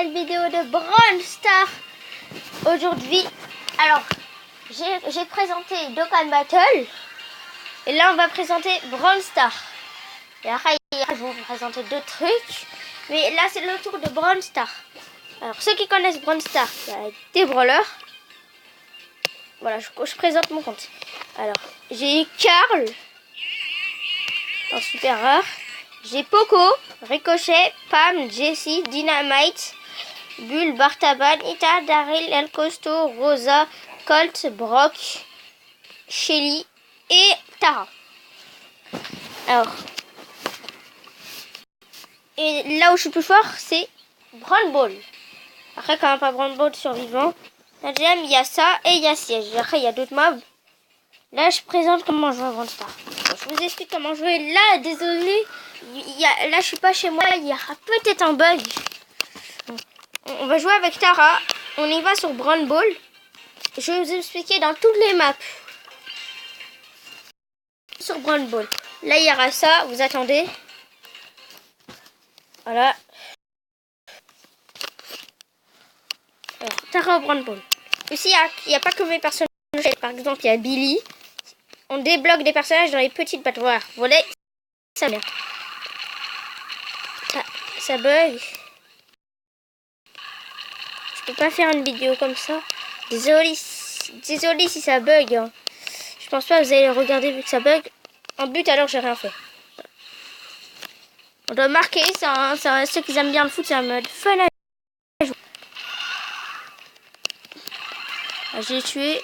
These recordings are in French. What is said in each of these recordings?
nouvelle vidéo de Brawl Stars. Aujourd'hui, alors, j'ai présenté Dokkan Battle. Et là, on va présenter Brawl Stars. Et après, je vais vous présenter d'autres trucs. Mais là, c'est le tour de Brawl Stars. Alors, ceux qui connaissent Brawl Stars, il y a des brawlers. Voilà, je présente mon compte. Alors, j'ai Karl, en super rare. J'ai Poco, Ricochet, Pam, Jessie, Dynamite, Bull, Bartaban, Ita, Daryl, El Costo, Rosa, Colt, Brock, Shelly et Tara. Alors, et là où je suis plus fort, c'est Brawl Ball. Après, quand même pas Brawl Ball survivant. Là, il y a ça et il y a siège. Après, il y a d'autres mobs. Là, je présente comment jouer à Brawl Stars. Je vous explique comment jouer. Là, désolé, là, je suis pas chez moi. Il y aura peut-être un bug. On va jouer avec Tara. On y va sur Brawl Ball. Je vais vous expliquer dans toutes les maps. Sur Brawl Ball. Là, il y aura ça. Vous attendez. Voilà. Alors, Tara au Brawl Ball. Ici, il n'y a pas que mes personnages. Par exemple, il y a Billy. On débloque des personnages dans les petites battoirs. Voilà, ça vient. Ça bug. Je peux pas faire une vidéo comme ça. Désolé si ça bug. Hein. Je pense pas que vous allez le regarder vu que ça bug. En but, alors j'ai rien fait. On doit marquer. Ceux qui aiment bien le foot, c'est un mode fun à jouer. J'ai tué.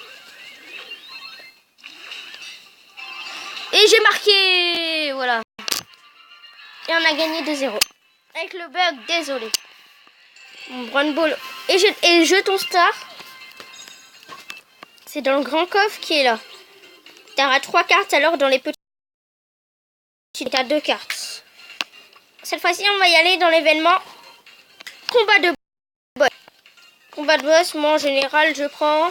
Et j'ai marqué. Voilà. Et on a gagné 2-0. Avec le bug, désolé. Mon Brawl Ball. Et le jeton star. C'est dans le grand coffre qui est là. T'auras 3 cartes alors dans les petits. T'as 2 cartes. Cette fois-ci, on va y aller dans l'événement combat de boss. Combat de boss, moi en général, je prends.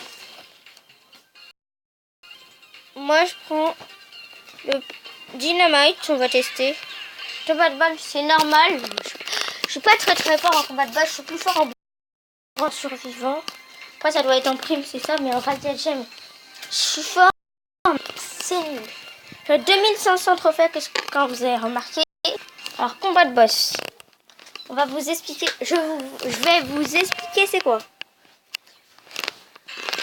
Moi, je prends le Dynamite. On va tester. Combat de boss, c'est normal. Je suis pas très fort en combat de boss. Je suis plus fort en brawl survivant. Après, ça doit être en prime, c'est ça. Mais en réalité, je suis fort. C'est nul. J'ai 2500 trophées, quand vous avez remarqué. Alors, combat de boss. On va vous expliquer. Je vais vous expliquer c'est quoi.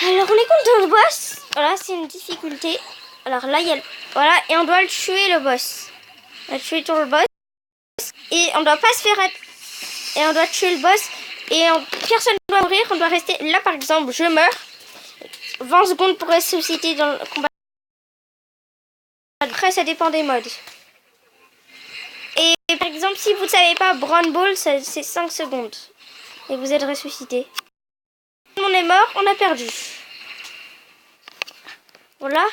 Alors, on est contre le boss. Voilà, c'est une difficulté. Alors là, il y a voilà, et on doit le tuer, le boss. On va tuer tout le boss. Et on doit pas se faire... Et on doit tuer le boss. Et personne ne doit mourir. On doit rester... Là, par exemple, je meurs. 20 secondes pour ressusciter dans le combat. Après, ça dépend des modes. Et par exemple, si vous ne savez pas, Brawl Ball, c'est 5 secondes. Et vous êtes ressuscité. On est mort, on a perdu. Voilà.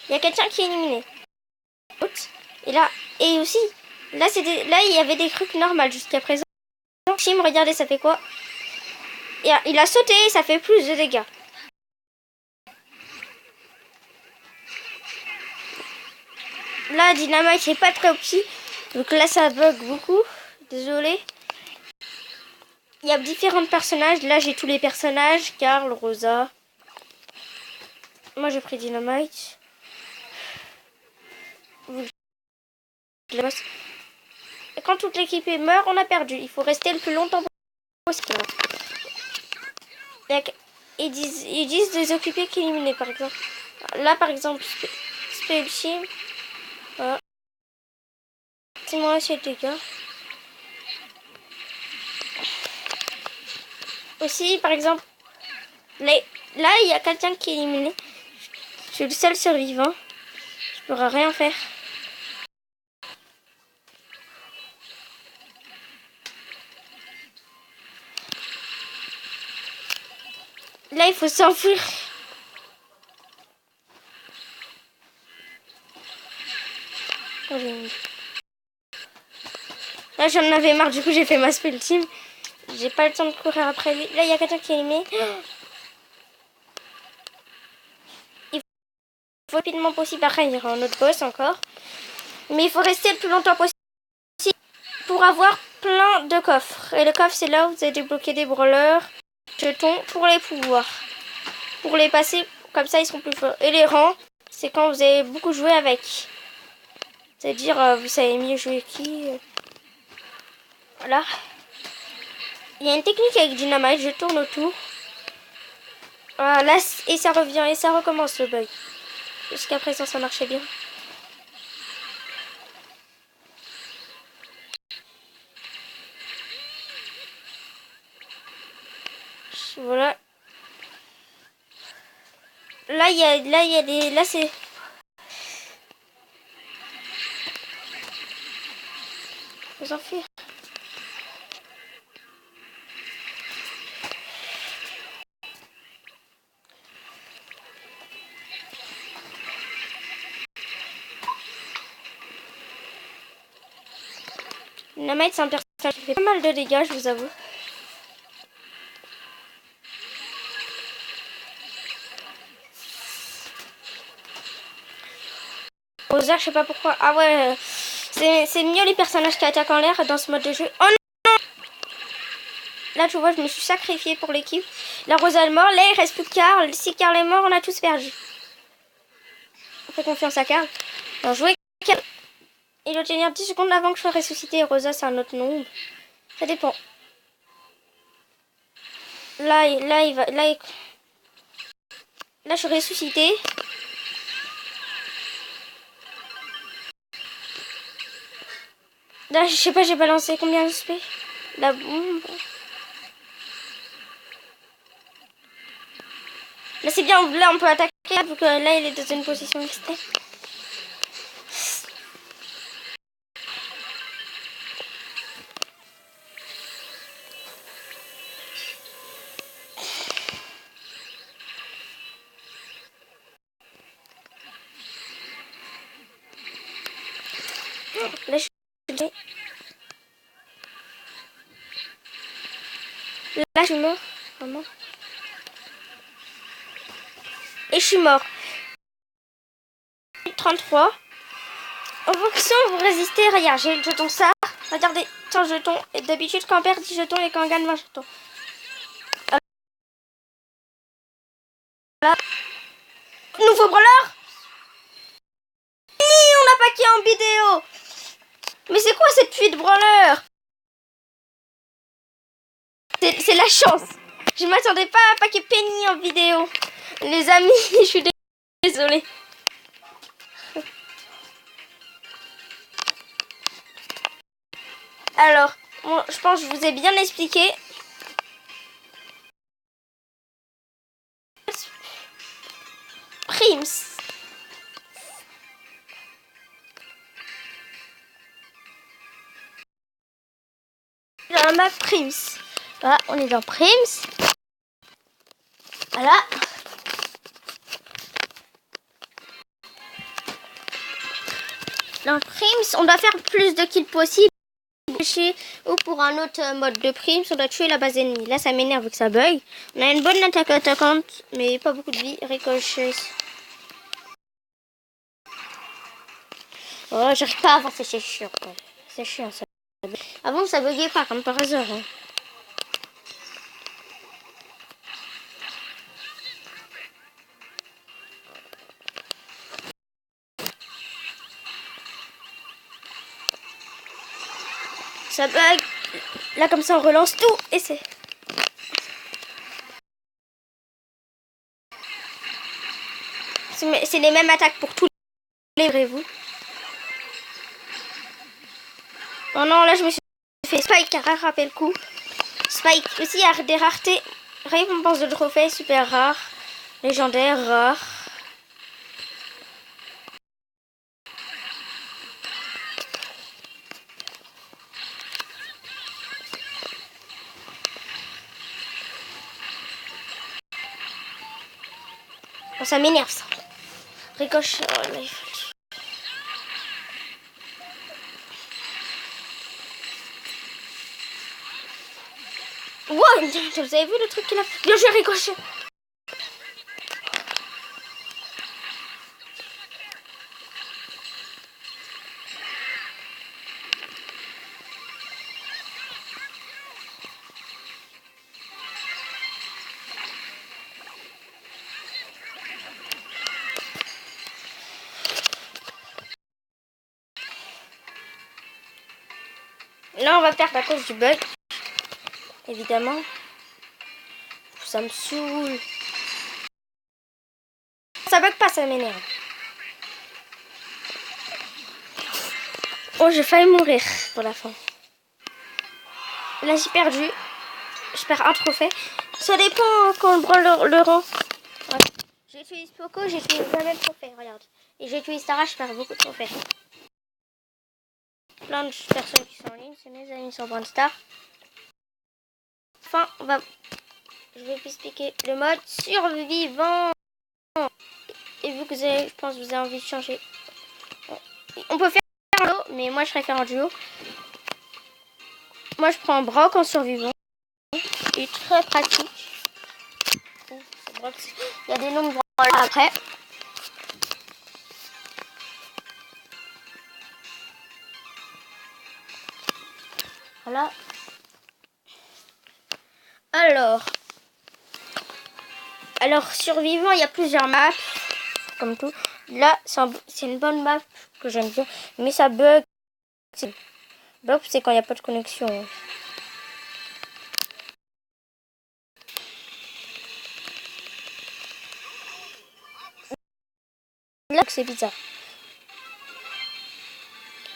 Il y a quelqu'un qui est éliminé. Et là, et aussi, là, il y avait des trucs normaux jusqu'à présent. Chim, regardez, ça fait quoi? Et il a sauté, ça fait plus de dégâts. Là, Dynamite n'est pas très petit. Donc là, ça bug beaucoup. Désolé. Il y a différents personnages. Là, j'ai tous les personnages. Karl, Rosa. Moi, j'ai pris Dynamite. Et quand toute l'équipe meurt, on a perdu. Il faut rester le plus longtemps possible. Ils disent des occupés qui éliminés, par exemple. Là, par exemple, Spell Team. Voilà. C'est moi, c'est les gars. Aussi, par exemple, là, il y a quelqu'un qui est éliminé. Je suis le seul survivant. Je pourrais rien faire. Là, il faut s'enfuir. Là, j'en avais marre, du coup, j'ai fait ma spell team. J'ai pas le temps de courir après lui. Là, il y a quelqu'un qui est éliminé. Il faut rapidement possible. Après, il y aura un autre boss encore. Mais il faut rester le plus longtemps possible. pour avoir plein de coffres. Et le coffre, c'est là où vous allez débloquer des brawlers, jetons pour les pouvoirs. Pour les passer, comme ça, ils seront plus forts. Et les rangs, c'est quand vous avez beaucoup joué avec. C'est-à-dire, vous savez mieux jouer qui. Voilà. Il y a une technique avec Dynamite, je tourne autour. Voilà, et ça revient, et ça recommence le bug. Jusqu'à présent, ça marchait bien. Voilà. Là, il y a des... Là, c'est... Faut s'enfuir. Dynamite, c'est un personnage qui fait pas mal de dégâts, je vous avoue. Rosa, je sais pas pourquoi. Ah ouais, c'est mieux les personnages qui attaquent en l'air dans ce mode de jeu. Oh non! Là, tu vois, je me suis sacrifiée pour l'équipe. La Rosa est morte. Là, il reste plus que Karl. Si Karl est mort, on a tous perdu. On fait confiance à Karl. Alors, jouer Karl. Il doit tenir 10 secondes avant que je sois ressuscité. Rosa, c'est un autre nom. Ça dépend. Là, il va... Là, je suis ressuscité. Là, je sais pas, j'ai balancé combien de spé. La bombe. Là, c'est bien. Là, on peut attaquer. Vu que là, il est dans une position extrême. Là, je suis mort. Vraiment. Et je suis mort. 33. En fonction, vous résistez. Regarde, j'ai le jeton ça. Regardez, 100 jetons. Et d'habitude, quand on perd 10 jetons et quand on gagne 20 jetons. Là. Nouveau brawler. On n'a pas qui en vidéo. Mais c'est quoi cette fuite brawler? C'est la chance. Je m'attendais pas à paquet Penny en vidéo. Les amis, je suis désolée. Alors, bon, je pense que je vous ai bien expliqué. Prims. Dans la map Prims. Voilà, on est dans Prims. Voilà. Dans Prims, on doit faire plus de kills possible. Ou pour un autre mode de Prims, on doit tuer la base ennemie. Là, ça m'énerve que ça bug. On a une bonne attaque attaquante, mais pas beaucoup de vie. Ricochet. Oh, j'arrive pas à avancer, c'est chiant. C'est chiant ça. Avant, ça buguait pas, comme par hasard. Hein. Ça bug. Là, comme ça, on relance tout et c'est... C'est les mêmes attaques pour tous les vous. Oh non, là, je me suis fait Spike a rattrapé le coup. Spike aussi a des raretés. Récompense de trophée super rare. Légendaire rare. Oh, ça m'énerve ça. Ricochet. Oh, là, il faut... Wow, vous avez vu le truc qu'il a fait? Bien joué, Ricochet. Là, on va perdre à cause du bug. Évidemment. Ça me saoule. Ça bug pas, ça m'énerve. Oh, j'ai failli mourir pour la fin. Là, j'ai perdu. Je perds un trophée. Ça dépend quand on prend le rang. Ouais. J'utilise Poco, j'utilise jamais le trophée, regarde. Et j'utilise Tara, je perds beaucoup de trophées. Plein de personnes qui sont en ligne, c'est mes amis sur Brownstar. Enfin, je vais vous expliquer le mode survivant. Et vu que vous avez, je pense que vous avez envie de changer. On peut faire en duo, mais moi je préfère en duo. Moi je prends Brock en survivant. Il est très pratique. Il y a des nombres après. Voilà. Alors survivant, il y a plusieurs maps. Comme tout. Là, c'est une bonne map que j'aime bien. Mais ça bug. Bug, c'est quand il n'y a pas de connexion. Là, c'est bizarre.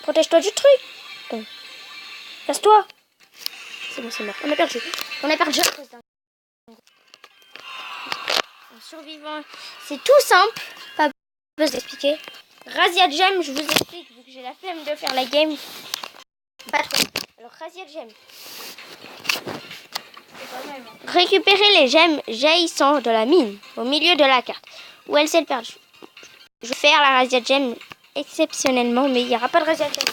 Protège-toi du truc. Bon. Casse-toi. C'est bon, c'est mort. On a perdu. On a perdu. En survivant, c'est tout simple. Pas besoin d'expliquer. Razzia Gem, je vous explique, vu que j'ai la flemme de faire la game. Pas trop. Alors, Razzia Gem. Récupérer les gemmes jaillissant de la mine au milieu de la carte où elle s'est perdue. Je vais faire la Razzia Gem exceptionnellement, mais il n'y aura pas de Razzia Gem.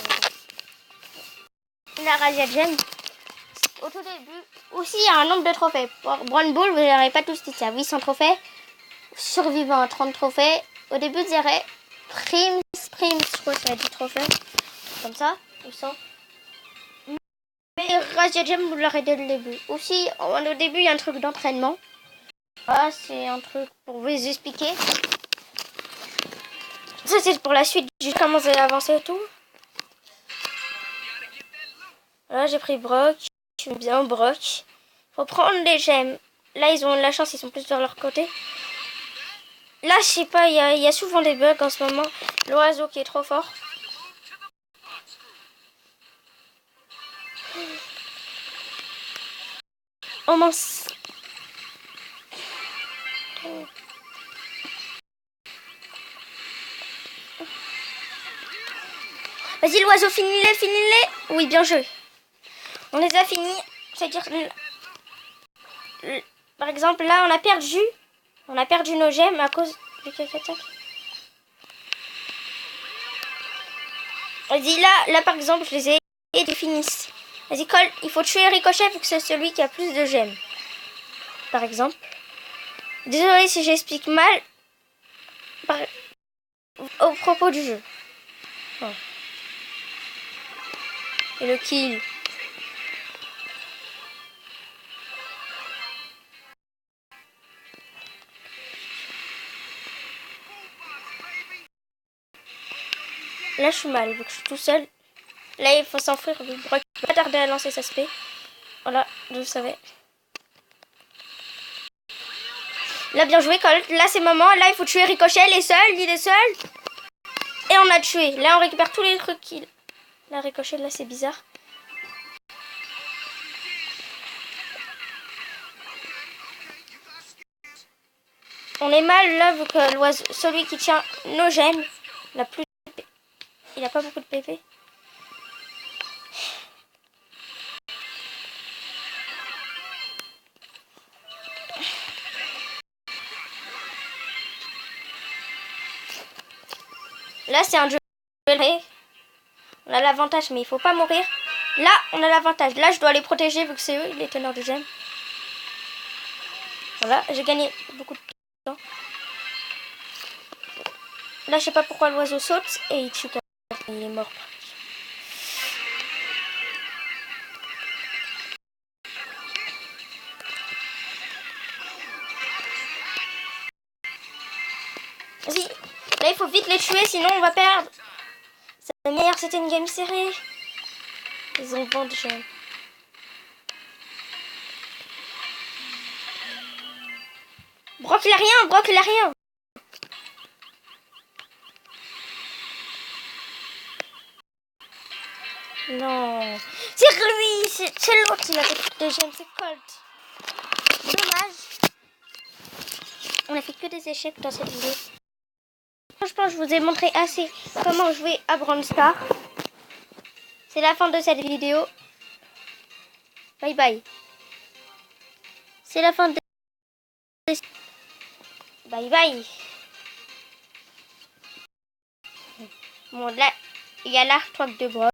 La Razzia Gem, au tout début, aussi il y a un nombre de trophées. Pour Brown Ball, vous n'aurez pas tous dit ça. 800 trophées. Survivant, 30 trophées. Au début, vous aurez Primes, je crois que ça va être 10 trophées. Comme ça, 800. Mais Razzia Gem, vous l'aurez dès le début. Aussi, au début, il y a un truc d'entraînement. Voilà, c'est un truc pour vous expliquer. Ça, c'est pour la suite. Je commence à avancer et tout. Là, j'ai pris Brock. Je suis bien Brock. Faut prendre les gemmes. Là, ils ont la chance, ils sont plus de leur côté. Là, je sais pas, il y a souvent des bugs en ce moment. L'oiseau qui est trop fort. Oh mince. Vas-y l'oiseau, finis-les. Oui, bien joué. On les a finis. C'est-à-dire, par exemple, là, on a perdu nos gemmes à cause du caca-tac. Vas-y, là, par exemple, je les ai et ils finissent. Vas-y, Cole, il faut tuer Ricochet vu que c'est celui qui a plus de gemmes. Par exemple. Désolé si j'explique mal au propos du jeu. Oh. Et le kill. Là, je suis mal, vu que je suis tout seul. Là, il faut s'enfuir. Il ne va pas tarder à lancer sa spé. Voilà, je le savais. Là, bien joué, Colt. Là, c'est le moment. Là, il faut tuer Ricochet. Il est seul. Et on a tué. Là, on récupère tous les trucs qu'il... Là, Ricochet, là, c'est bizarre. On est mal, là, vu que l'oiseau, celui qui tient nos gemmes, il a pas beaucoup de PP. Là, c'est un jeu. On a l'avantage, mais il faut pas mourir. Là, on a l'avantage. Là, je dois les protéger, vu que c'est eux, les teneurs de gemmes. Voilà, j'ai gagné beaucoup de temps. Là, je sais pas pourquoi l'oiseau saute et il tue. Il est mort. Vas-y. Là, il faut vite les tuer, sinon on va perdre. C'est la meilleure, c'était une game serrée. Ils ont vendu. Brock il a rien, Brock il a rien. Non. C'est lui, c'est l'autre, il a fait deuxième, c'est Colt. Dommage. On a fait que des échecs dans cette vidéo. Je pense que je vous ai montré assez comment jouer à Brawl Stars. C'est la fin de cette vidéo. Bye bye. C'est la fin de... Bye bye. Bon là, il y a l'artwork de Brock.